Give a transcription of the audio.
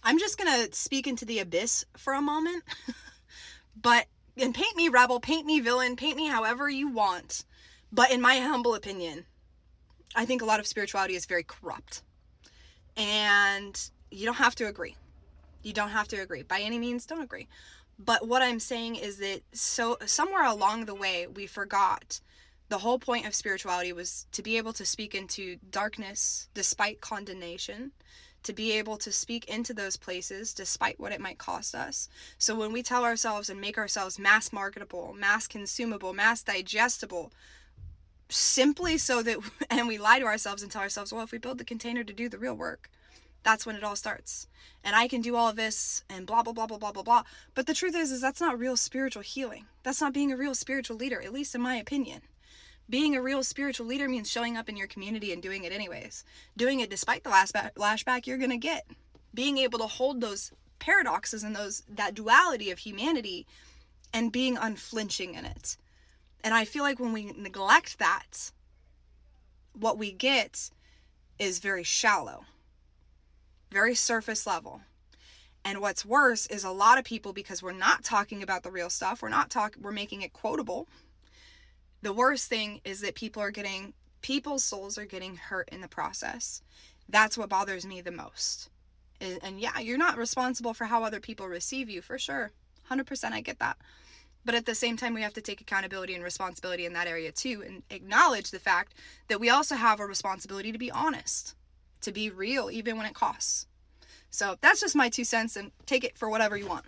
I'm just going to speak into the abyss for a moment. And paint me rebel, paint me villain, paint me however you want. But in my humble opinion, I think a lot of spirituality is very corrupt. And you don't have to agree. You don't have to agree. By any means, don't agree. But what I'm saying is that somewhere along the way, we forgot the whole point of spirituality was to be able to speak into darkness despite condemnation, to be able to speak into those places despite what it might cost us. So when we tell ourselves and make ourselves mass marketable, mass consumable, mass digestible, simply so that, and we lie to ourselves and tell ourselves, well, if we build the container to do the real work, that's when it all starts. And I can do all of this and blah, blah, blah, blah, blah, blah, blah. But the truth is that's not real spiritual healing. That's not being a real spiritual leader, at least in my opinion. Being a real spiritual leader means showing up in your community and doing it anyways. Doing it despite the lashback you're going to get. Being able to hold those paradoxes and that duality of humanity and being unflinching in it. And I feel like when we neglect that, what we get is very shallow, very surface level. And what's worse is a lot of people, because we're not talking about the real stuff, we're making it quotable. The worst thing is that people's souls are getting hurt in the process. That's what bothers me the most. And yeah, you're not responsible for how other people receive you, for sure. 100% I get that. But at the same time, we have to take accountability and responsibility in that area too, and acknowledge the fact that we also have a responsibility to be honest, to be real, even when it costs. So that's just my 2 cents, and take it for whatever you want.